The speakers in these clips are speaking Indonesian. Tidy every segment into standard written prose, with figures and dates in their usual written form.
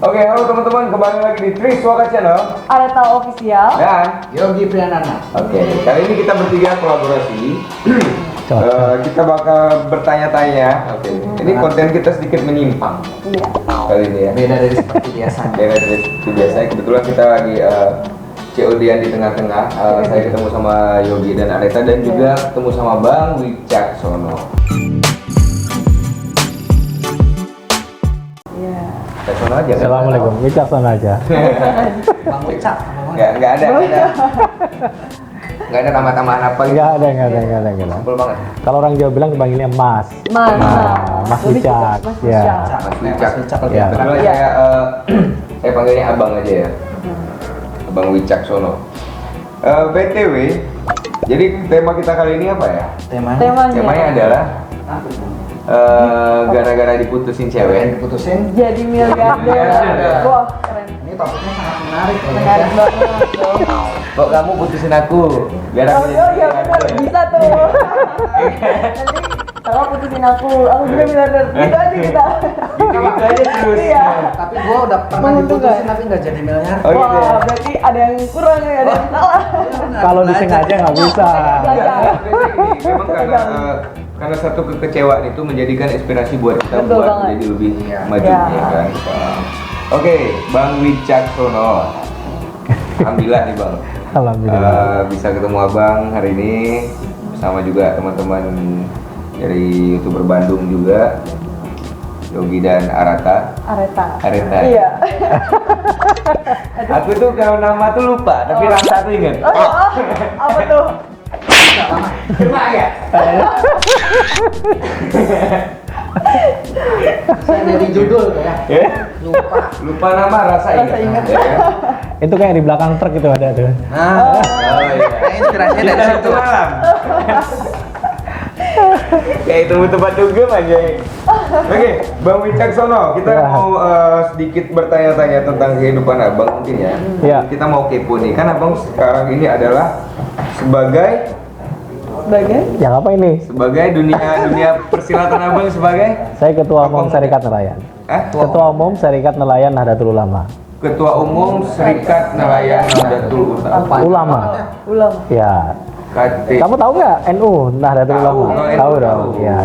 Oke, halo teman-teman, kembali lagi di Triswaka Channel Areta Official dan Yogi Priyanana. Oke, kali ini kita bertiga kolaborasi. Kita bakal bertanya-tanya. Oke, ini konten kita sedikit menyimpang. Iya. Kali ini ya. Beda dari seperti biasa. Beda dari seperti biasa. Kebetulan kita lagi COD-an di tengah-tengah. Saya ketemu sama Yogi dan Areta dan juga ketemu sama Bang Wicaksono. Iya. Wicaksono aja kan? Assalamualaikum, Wicaksono aja. Bang Wicak. Nggak ada tambah-tambahan apa gitu. Nggak ada. Simpel banget. Kalau orang Jawa bilang panggilnya Mas. Mas. Mas Lebih Wicak. Mas Ya. Wicak. Mas Wicak. Ya. Kebetulan saya panggilnya Abang aja ya. Abang Wicaksono. BTW, jadi tema kita kali ini apa ya? Temanya adalah gara-gara diputusin cewek. Diputusin. Jadi miliarder. Wah, keren. Ini topiknya sangat menarik. Menarik banget dong. Kok kamu putusin aku? Biar aku Oh iya benar, bisa tuh. Nanti kalau putusin aku juga miliarder. Gitu aja kita. gitu aja terus. Iya. Tapi gua udah pernah diputusin tapi nggak jadi miliar. Oh gitu ya? Wah, berarti ada yang kurang ya, ada yang salah. Kalau disengaja nggak bisa. Iya, memang karena satu kekecewaan itu menjadikan inspirasi buat kita Betul buat banget. menjadi lebih maju Iya. ya kan. Oke, Bang Wicaksono. Alhamdulillah nih Bang. Alhamdulillah. Bisa ketemu Abang hari ini bersama juga teman-teman dari YouTuber Bandung juga. Yogi dan Areta. Areta. Iya. Aku tuh kalau nama tuh lupa, tapi rasa tuh ingat. Apa tuh? Coba ya? Saya dari judul tuh ya. Lupa nama, rasa ingat. Ya kan? Itu kayak di belakang truk itu ada tuh. Nah, Oh iya. inspirasinya dari Kita situ. satu malam. Kayak itu tempat dugem aja. Oke, Bang Wicaksono, kita Ya. mau sedikit bertanya-tanya tentang kehidupan Abang mungkin ya. Ya. Kita mau kepo nih, kan Abang sekarang ini adalah sebagai Yang apa ini? dunia persilatan Abang sebagai Saya Ketua Umum Serikat Nelayan. Ketua Umum Serikat Nelayan Nahdlatul Ulama. Ketua Umum Serikat Nelayan Nahdlatul Ulama. Ya. KT. Kamu tahu nggak NU Nahdlatul Tahu, Ulama? kalau NU Tahu tahu. dong. Ya,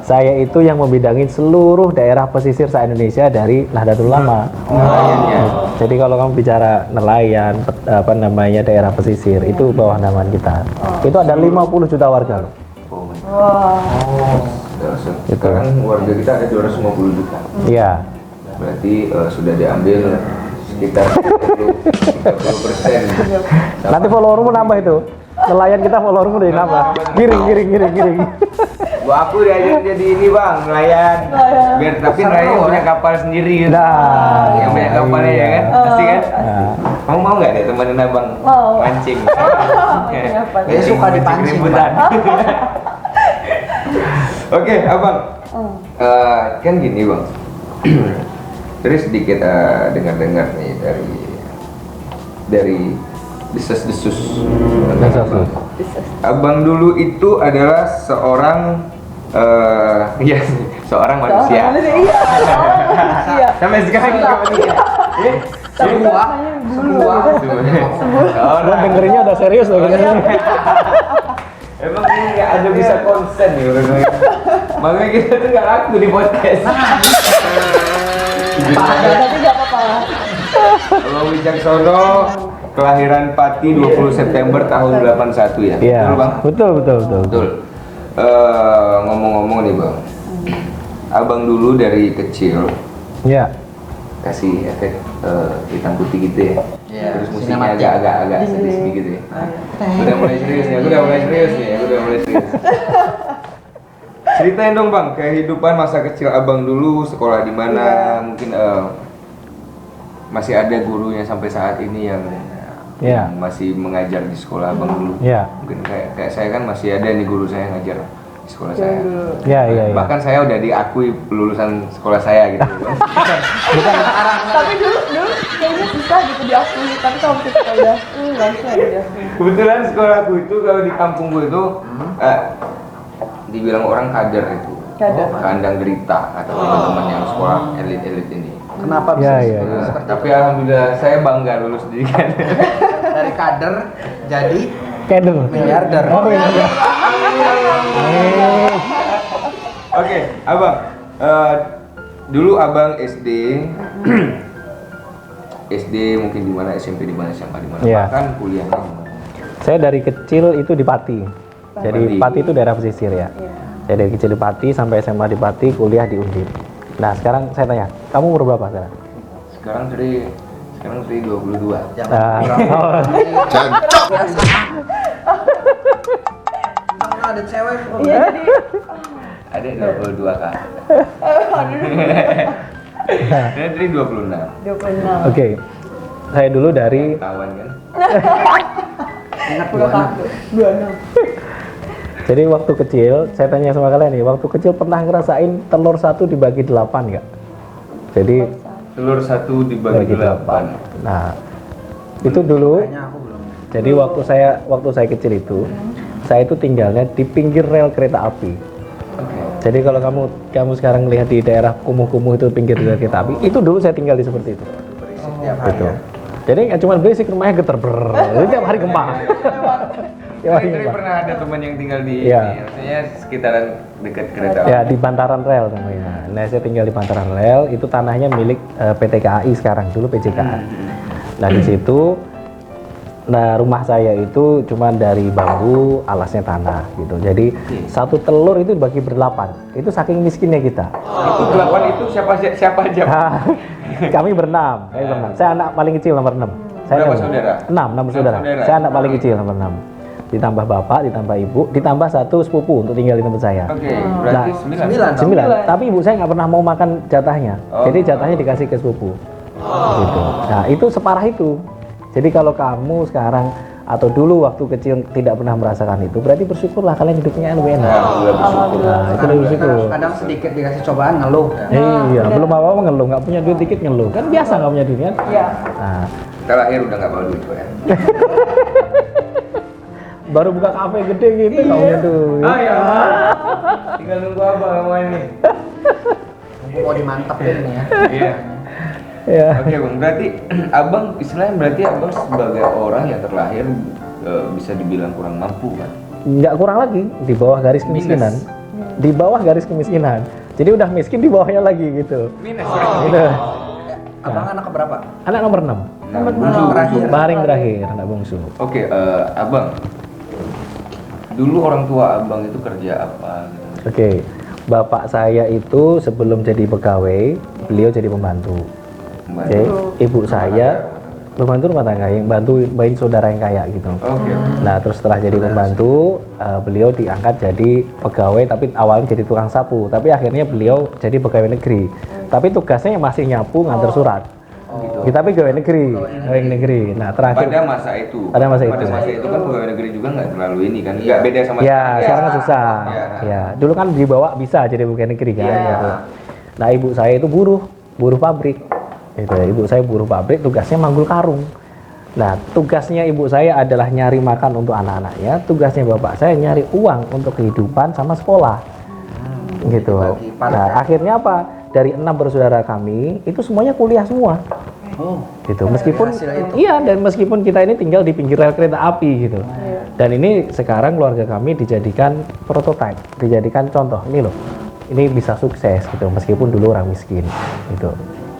saya itu yang membidangi seluruh daerah pesisir se-Indonesia dari Nahdlatul Ulama. Nelayannya. Jadi kalau kamu bicara nelayan, daerah pesisir, itu bawah naungan kita. Itu ada 50 juta warga loh. Oh, Wah. sekarang warga kita ada 250 juta. Iya. Berarti sudah diambil sekitar 30%. Nanti followermu nambah itu. Nelayan kita followermu udah nambah. Giring. Gua aku diajak jadi ini Bang, nelayan. Biar tapi nelayan punya kapal sendiri gitu. Nah. Yang banyak kapalnya ya kan? Pasti kan? Nah, Kamu mau nggak deh temenin Abang Mau. mancing? Mancing apa? Dia suka dipancing, keributan. Oke, Abang. Kan gini Bang. Terus sedikit dengar-dengar nih dari desas-desus tentang Abang. Abang dulu itu adalah seorang ya seorang manusia. Iya. Iya. Sampai sekarang juga manusia. Sebuah Gua dengerinnya udah serius loh gini. Emang ini nggak ada bisa konsen nih orang-orang. Makanya kita tuh nggak laku di podcast. Tapi nggak apa-apa. Kalau Wicaksono kelahiran Pati 20 September tahun 81 ya. Iya. Betul Bang? Betul. Ngomong-ngomong nih Bang. Abang dulu dari kecil Iya. kasih efek hitam putih gitu ya. Iya, Terus musiknya sinematik. agak sedih gitu ya. Udah mulai serius nih, aku udah mulai serius. Ceritain dong Bang, kehidupan masa kecil Abang dulu, sekolah di mana, mungkin masih ada gurunya sampai saat ini yang Iya. masih mengajar di sekolah Abang dulu. Iya. Mungkin kayak saya kan masih ada nih guru saya ngajar di sekolah saya. Iya. Bahkan saya udah diakui lulusan sekolah saya gitu. Tapi dulu kayaknya susah gitu diakui. Tapi kalau kita udah nggak bisa diakui. Kebetulan sekolahku itu kalau di kampungku itu dibilang orang kader itu. Kader. Kandang derita atau teman-teman yang sekolah elit-elit ini. Kenapa bisa Ya, ya, ya. seperti Tapi alhamdulillah saya bangga lulus pendidikan. dari kader jadi Kader. miliarder. Oh, miliarder. Oke, abang. Dulu abang SD, SD mungkin di mana, SMP di mana, SMA di mana, Iya. bahkan kuliahnya di mana. Saya dari kecil itu di Pati. Jadi Pati. Pati itu daerah pesisir ya. Saya dari kecil di Pati sampai SMA di Pati, kuliah di Undip. Nah sekarang saya tanya, kamu umur berapa sekarang? Sekarang dari 22. Jangan Oh, Kalau ada cewek Iya jadi Ada 22 kak. Saya dari 26. 26. Oke, saya dulu dari Tawan kan? ingat Udah dua tahu. 26. jadi waktu kecil, saya tanya sama kalian nih, waktu kecil pernah ngerasain telur satu dibagi 8 nggak? Jadi Telur satu dibagi 8. Nah, itu dulu. Kayaknya aku belum. Jadi waktu saya kecil itu, saya itu tinggalnya di pinggir rel kereta api. Oke. Jadi kalau kamu sekarang lihat di daerah kumuh-kumuh itu pinggir rel kereta api, itu dulu saya tinggal di seperti itu. Berisik tiap hari Gitu. ya. Jadi nggak cuma berisik, rumahnya geter jadi tiap hari gempa. Tiap hari Jadi gempa. pernah ada teman yang tinggal di Iya. ini, maksudnya sekitaran dekat kereta api. Ya di bantaran rel namanya. Nah saya tinggal di bantaran rel, itu tanahnya milik PT KAI sekarang, dulu PJKA. Nah di situ, nah rumah saya itu cuma dari bambu, alasnya tanah gitu. Jadi satu telur itu dibagi berdelapan. Itu saking miskinnya kita. Itu 8 itu siapa aja? Nah, kami berenam. Saya anak paling kecil nomor 6. Berapa saudara? 6 saudara. saudara. Saya anak paling kecil nomor 6. Ditambah bapak, ditambah ibu, ditambah satu sepupu untuk tinggal di tempat saya. Oke, berarti Nah, 9. 9. Tapi ibu saya nggak pernah mau makan jatahnya. Oh. Jadi jatahnya dikasih ke sepupu. Gitu. Nah, itu separah itu. Jadi kalau kamu sekarang atau dulu waktu kecil tidak pernah merasakan itu, berarti bersyukurlah kalian hidupnya lebih enak. Alhamdulillah bersyukur. Nah, itu lebih bersyukur. Kadang sedikit dikasih cobaan ngeluh. Iya, belum apa-apa ngeluh, nggak punya duit dikit ngeluh. Kan biasa nggak punya duit kan? Iya. Nah, Kita lahir udah nggak bawa duit kok ya. baru buka kafe gede gitu nggak punya duit. Ah ya. Tinggal nunggu abang sama ini. Mau dimantepin nih ya. Iya. Ya. Oke bang, berarti abang istilahnya berarti abang sebagai orang yang terlahir bisa dibilang kurang mampu kan? Nggak kurang lagi, di bawah garis kemiskinan. Di bawah garis kemiskinan. Jadi udah miskin di bawahnya lagi gitu. Minus. Gitu. Abang anak keberapa? Anak nomor 6. Bungsu terakhir. Paling terakhir, anak bungsu. Oke, abang. Dulu orang tua abang itu kerja apa? Oke, bapak saya itu sebelum jadi pegawai, beliau jadi pembantu. Oke, ibu saya pembantu rumah tangga yang bantuin saudara yang kaya gitu. Oke. Nah, terus setelah jadi pembantu, beliau diangkat jadi pegawai, tapi awalnya jadi tukang sapu. Tapi akhirnya beliau jadi pegawai negeri. Tapi tugasnya masih nyapu, ngantar surat. Gitu. Kita tapi pegawai negeri. Nah, terakhir. Pada masa itu. Pada masa itu. Pada masa itu kan pegawai negeri juga nggak terlalu ini kan? Nggak beda sama. Ya, sekarang. sekarang kan susah. Ya. Ya, dulu kan dibawa bisa jadi pegawai negeri kan. Iya. Gitu. Nah, ibu saya itu buruh pabrik. Gitu ya. Ibu saya buruh pabrik, tugasnya manggul karung. Nah, tugasnya ibu saya adalah nyari makan untuk anak-anaknya. Tugasnya bapak saya nyari uang untuk kehidupan sama sekolah. Gitu. Bagi part Nah, ya. akhirnya apa? Dari 6 bersaudara kami, itu semuanya kuliah semua. Oh. Gitu. Meskipun hasil itu. iya, dan meskipun kita ini tinggal di pinggir rel kereta api gitu. Dan ini sekarang keluarga kami dijadikan prototipe, dijadikan contoh. Ini loh, ini bisa sukses gitu meskipun dulu orang miskin gitu.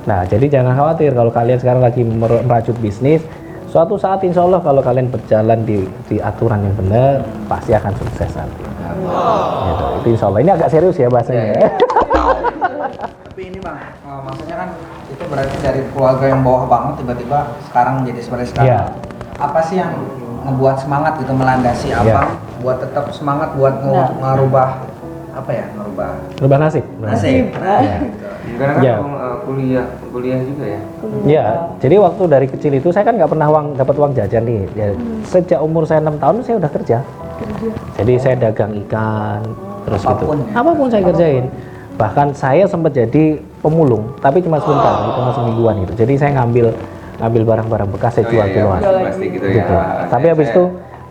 Nah, jadi jangan khawatir kalau kalian sekarang lagi merajut bisnis, suatu saat insya Allah kalau kalian berjalan di aturan yang benar, pasti akan sukses nanti. Gitu. Itu insya Allah. Ini agak serius ya bahasanya. Tapi ini bang, maksudnya kan itu berarti dari keluarga yang bawah banget tiba-tiba sekarang jadi seperti sekarang. Iya. Apa sih yang ngebuat semangat gitu melandasi abang buat tetap semangat buat ngerubah apa ya Rubah nasib. nasib. Iya. Karena kan Ya. abang, kuliah juga ya. Ya, jadi waktu dari kecil itu saya kan nggak pernah dapat uang jajan nih. Ya, sejak umur saya 6 tahun saya udah kerja. Jadi saya dagang ikan, terus Apapun gitu. ya. Apapun saya kerjain. Bahkan saya sempat jadi pemulung, tapi cuma sebentar, cuma semingguan gitu. Jadi saya ngambil barang-barang bekas saya jual keluar. Pasti gitu ya. Gitu. Tapi habis itu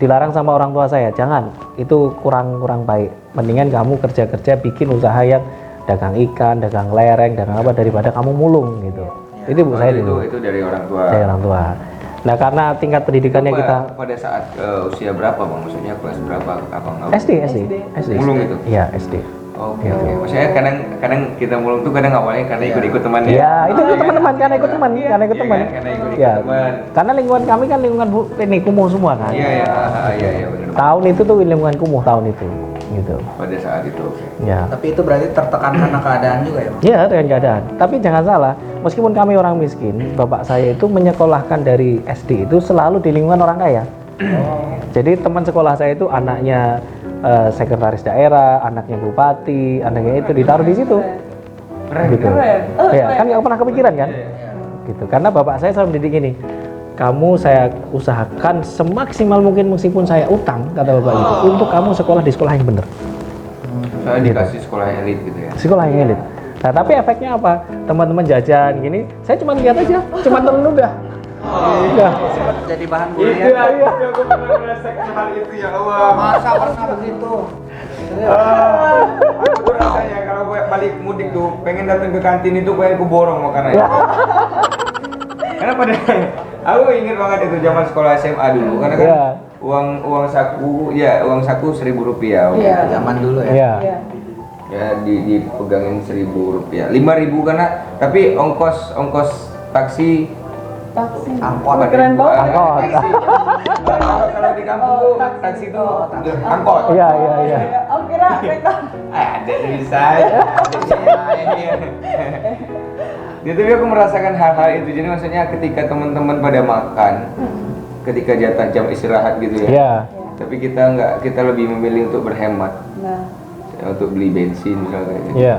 dilarang sama orang tua saya, jangan, itu kurang baik. Mendingan kamu kerja bikin usaha yang dagang ikan, dagang lereng, dagang apa daripada kamu mulung gitu. Itu ibu saya dulu. Itu dari orang tua. Dari orang tua. Nah, karena tingkat pendidikannya Itu kita pada saat usia berapa bang? Maksudnya kelas berapa abang? SD. Mulung itu? Iya, SD. Oke. Maksudnya kadang kita mulung tuh kadang awalnya karena ikut-ikut temannya. Iya, itu teman-teman karena ikut teman. Iya, karena ikut Ya, teman. karena lingkungan kami kan lingkungan ini kumuh semua kan. Iya benar. Tahun itu tuh lingkungan kumuh tahun itu, gitu. Pada saat itu. Oke. Ya. Tapi itu berarti tertekan karena keadaan juga ya, Bang? Iya, dengan keadaan. Tapi jangan salah, meskipun kami orang miskin, bapak saya itu menyekolahkan dari SD itu selalu di lingkungan orang kaya. Jadi teman sekolah saya itu anaknya sekretaris daerah, anaknya bupati, anaknya itu ditaruh di situ. Gitu. Ya, kan nggak pernah kepikiran kan? Gitu. Karena bapak saya selalu mendidik ini. Kamu saya usahakan semaksimal mungkin meskipun saya utang, kata bapak gitu, untuk kamu sekolah di sekolah yang benar. Saya dikasih sekolah elit gitu ya. Sekolah yang elit. Nah, tapi efeknya apa? Teman-teman jajan gini, saya cuma lihat aja, cuma nelen udah. Udah. Jadi bahan Iya, bulian. aku pernah merasakan hal itu ya Allah. Masa pernah begitu? Aku tuh rasanya kalau gue balik mudik tuh pengen datang ke kantin itu pengen ku borong makanannya. Karena pada aku ingat banget itu zaman sekolah SMA dulu karena kan Iya. uang saku 1.000 rupiah. Iya. Zaman dulu ya. Iya. Iya. Ya dipegangin 1.000 rupiah, 5.000 karena tapi ongkos taksi Taksi. Angkot. Keren banget. Angkot. Taksi. Kalau di kampung tuh taksi itu angkot. Iya. Oh kira kereta. Ada bisa. Jadi aku merasakan hal-hal itu. Jadi maksudnya ketika teman-teman pada makan, ketika jatah jam istirahat gitu ya. Iya. Tapi kita lebih memilih untuk berhemat, Nah. untuk beli bensin misalnya. Gitu. Iya.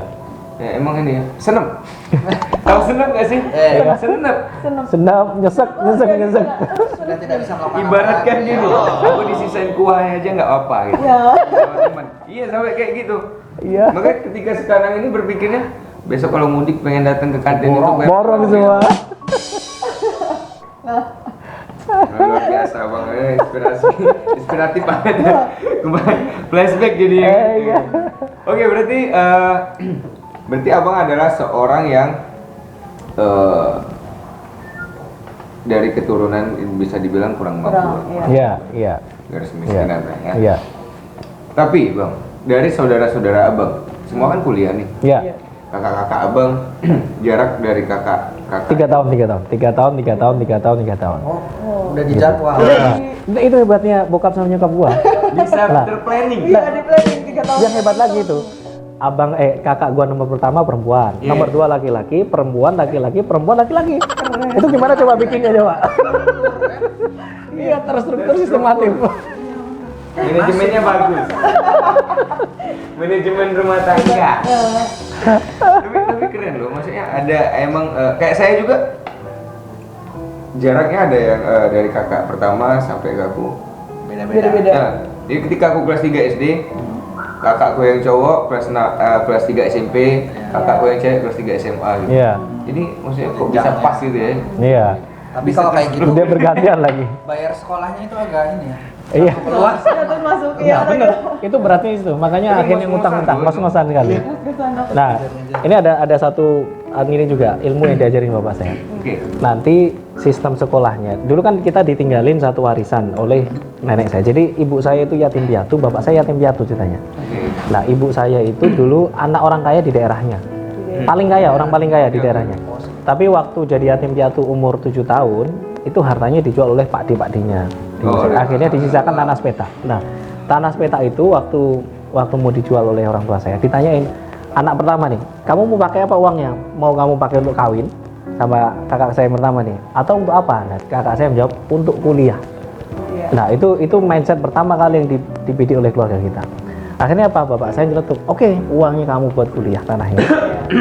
Ya emang ini ya, senep. Tahu senep gak sih? Senep. Senap, nyesek. Sudah tidak bisa melakukan Ibaratkan apa-apa. gini, aku disisain kuahnya aja nggak apa gitu. Ya. Sama teman. Iya sampai kayak gitu. Iya. Makanya ketika sekarang ini berpikirnya besok kalau mudik pengen datang ke kantin itu pengen Borong semua. luar biasa bang, inspiratif banget. Kembali flashback jadi. Iya. Oke berarti abang adalah seorang yang dari keturunan bisa dibilang kurang mampu. Kurang, iya. Iya. Garis kemiskinan lah ya. Iya. Tapi bang, dari saudara-saudara abang, semua kan kuliah nih. Iya. Kakak-kakak abang, jarak dari kakak. 3 tahun. 3 tahun. Oh, udah dijadwal. Nah, itu hebatnya bokap sama nyokap gua. Bisa Lah. terplanning. Iya di planning 3 tahun. Yang hebat lagi itu, kakak gua nomor pertama perempuan, Iya. nomor 2 laki-laki, perempuan laki-laki. Itu gimana coba bikinnya coba? Iya, terstruktur sistematif. Manajemennya bagus. Manajemen rumah tangga. Tapi keren loh, maksudnya ada emang kayak saya juga jaraknya ada yang dari kakak pertama sampai ke aku Beda-beda. Nah, jadi ketika aku kelas 3 SD, kakakku yang cowok kelas 3 SMP, kakakku yang cewek kelas 3 SMA gitu. Iya. Jadi maksudnya kok bisa pas gitu ya? Iya. Tapi kalau kayak gitu, Dia bergantian lagi. bayar sekolahnya itu agak ini ya. Iya. Luas. Terus masuk Iya benar. Itu beratnya itu. Makanya Tapi akhirnya ngos-ngosan ngutang-ngutang, dulu. ngos-ngosan kali. Nah, ini ada satu ini juga ilmu yang diajarin bapak saya. Oke. Nanti sistem sekolahnya. Dulu kan kita ditinggalin satu warisan oleh nenek saya. Jadi ibu saya itu yatim piatu, bapak saya yatim piatu ceritanya. Oke. Nah, ibu saya itu dulu anak orang kaya di daerahnya. Paling kaya, orang paling kaya di daerahnya. Tapi waktu jadi yatim piatu umur 7 tahun, itu hartanya dijual oleh pakde-pakdenya. Akhirnya disisakan tanah petak. Nah, tanah petak itu waktu mau dijual oleh orang tua saya, ditanyain, anak pertama nih, kamu mau pakai apa uangnya? Mau kamu pakai untuk kawin sama kakak saya yang pertama nih, atau untuk apa? Nah, kakak saya menjawab untuk kuliah. Iya. Nah, itu mindset pertama kali yang dibidik oleh keluarga kita. Akhirnya apa? Bapak saya nyeletuk, oke, uangnya kamu buat kuliah tanahnya,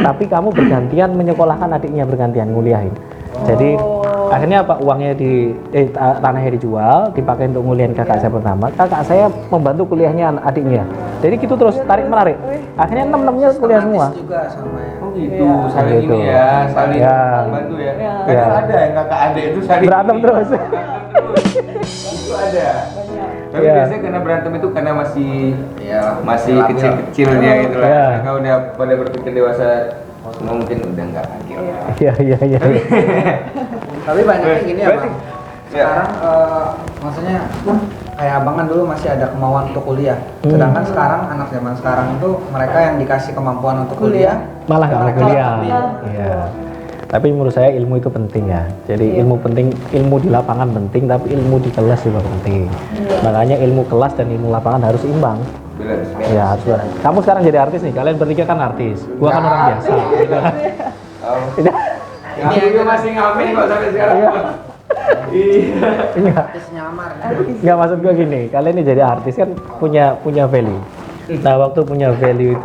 tapi kamu bergantian menyekolahkan adiknya, bergantian nguliahin. Jadi akhirnya apa? Uangnya tanahnya dijual, dipakai untuk nguliahin kakak saya pertama. Kakak saya membantu kuliahnya adiknya. Jadi gitu terus tarik menarik. Akhirnya 6-6-nya kuliah semua. Sistematis juga sama ya. Oh gitu, Iya. saling Gitu. ini ya, saling Ya. bantu ya. Ya. Kadang Ya. ada yang kakak adik itu saling Berantem ini. terus. Berantem terus. Itu ada. Banyak. Tapi Ya. biasanya karena berantem itu karena masih Iya, masih labil. kecil-kecilnya gitu lah. Ya. Mereka udah pada berpikir dewasa semua mungkin udah nggak lagi. Iya, iya, iya. Tapi banyaknya gini ya Berarti- bang. ya. Sekarang maksudnya kayak abang kan dulu masih ada kemauan untuk kuliah. Sedangkan sekarang anak zaman sekarang itu mereka yang dikasih kemampuan untuk kuliah Malah nggak mau mereka kuliah. kuliah. Iya. Tapi menurut saya ilmu itu penting ya. Jadi ilmu penting, ilmu di lapangan penting, tapi ilmu di kelas juga penting. Makanya ilmu kelas dan ilmu lapangan harus imbang. Bener. Ya harus bareng. Kamu sekarang jadi artis nih, kalian bertiga kan artis. Gua kan orang biasa. Gitu kan. Oh. Ini Ini juga masih ngamen kok sampai sekarang. Iya. enggak, Artis nyamar. enggak maksud gua gini. Kalian ini jadi artis kan punya value. Nah, waktu punya value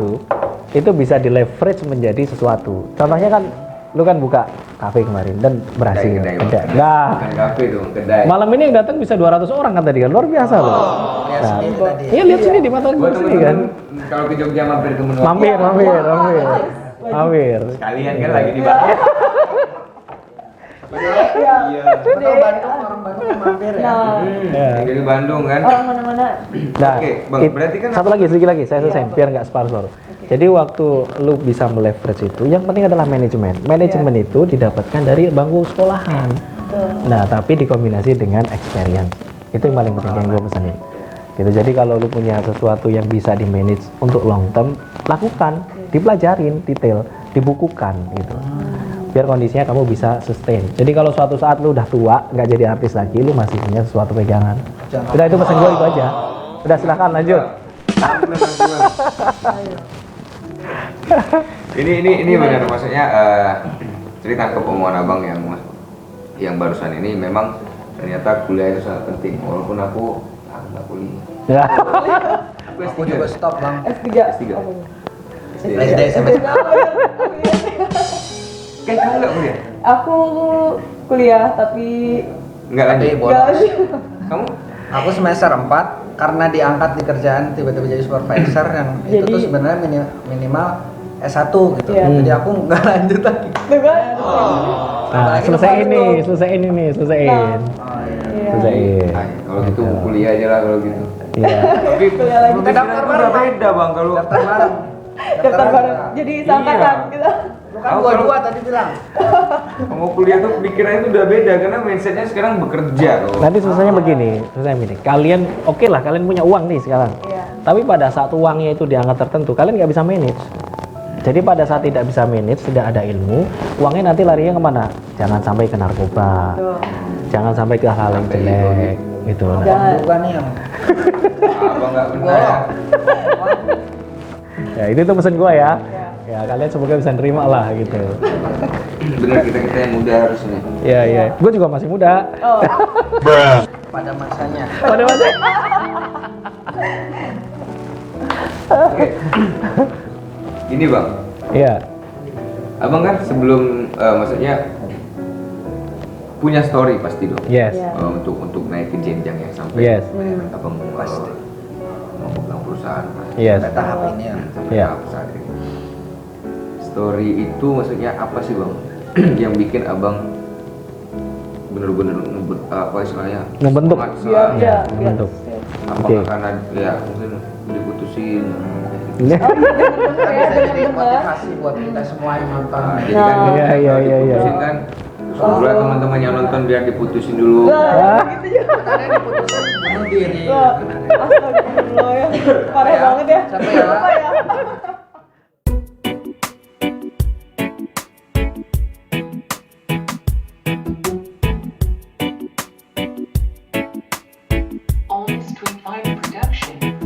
itu bisa di leverage menjadi sesuatu. Contohnya kan lu kan buka kafe kemarin dan berhasil. Kedai. Enggak. Bukan kafe dong, kedai. Malam ini yang datang bisa 200 orang kan tadi kan, luar biasa loh. Lihat Nah, sendiri tadi. iya lihat sini di mata gue Buat sini kan. temen-temen kalau ke Jogja mampir ke Menua. Mampir. Sekalian kan lagi di Bandung. Iya. Betul Bandung, orang Bandung yang mampir ya. Nah, Ya. Yang dari Bandung kan. orang mana-mana. Nah, Oke, Bang, berarti kan satu lagi, sedikit lagi, saya selesai biar nggak separuh-separuh. Jadi waktu lu bisa meleverage itu, yang penting adalah manajemen. Manajemen itu didapatkan dari bangku sekolahan. Nah, tapi dikombinasi dengan experience. Itu yang paling penting yang gue pesanin. Gitu. Jadi kalau lu punya sesuatu yang bisa di manage untuk long term, lakukan, dipelajarin detail, dibukukan gitu. Biar kondisinya kamu bisa sustain. Jadi kalau suatu saat lu udah tua, nggak jadi artis lagi, lu masih punya sesuatu pegangan. Jangan. Udah itu pesan gue itu aja. Udah silakan lanjut. ini benar maksudnya cerita ke omongan abang yang barusan ini memang ternyata kuliah itu sangat penting walaupun aku nggak kuliah. Ya. Aku juga stop bang. S3. S3. Apa? SD SMP. Kayak kamu nggak kuliah? Aku kuliah tapi Nggak Tapi lanjut. bolos. Kamu? Aku semester 4 karena diangkat di kerjaan tiba-tiba jadi supervisor yang itu Jadi- tuh sebenarnya minimal S1 gitu. Iya. Jadi aku nggak lanjut lagi. tuh kan? Nah, Apalagi selesaiin tempat nih, itu. selesaiin ini, selesaiin. Oh, iya. Iya. Selesaiin. Ah, kalau gitu kuliah aja lah kalau gitu. Iya. Tapi Kuliah lagi. kita daftar bareng beda bang kalau Daftar bareng. Daftar bareng jadi seangkatan gitu. Lu kan Aku dua-dua kalau- tadi bilang. mau kuliah tuh pikirannya itu udah beda karena mindsetnya sekarang bekerja loh. Nanti susahnya begini, kalian oke lah, kalian punya uang nih sekarang. Iya. Tapi pada saat uangnya itu di angka tertentu, kalian nggak bisa manage. Jadi pada saat tidak bisa manage, tidak ada ilmu, uangnya nanti larinya kemana? Jangan sampai ke narkoba, Tuh. jangan sampai ke hal yang Sampai jelek, gitu. Nah, Jangan. Bukan nih yang Abang nggak benar. ya itu tuh pesan gua ya. Ya kalian semoga bisa nerima lah gitu. Bener kita yang muda harus nih. Ya ya, gue juga masih muda. Oh, pada masanya. Pada masa. Oke. Ini bang, Iya, abang kan sebelum maksudnya punya story pasti dong. yes, Iya. Untuk naik ke jenjang yang sampai Yes. abang pasti mau pegang perusahaan. yes. Pada tahap ini ya. Sampai Iya. tahap saat ini. Story itu maksudnya apa sih bang? Yang bikin abang bener-bener apa istilahnya? Ngebentuk. semangat biar selalu. Iya, ya, membentuk. Apakah Oke. karena ya mungkin diputusin? Kan bisa jadi motivasi buat kita semua yang nonton. Nah, jadi kan Iya, iya, iya, iya. diputusin kan. Terus mulai teman-teman yang nonton biar diputusin dulu. Nah, gitu juga. Karena diputusin bunuh diri. Wah, astagfirullah ya. Parah Ya, banget ya. capek ya. Apa ya? On Streamline Production.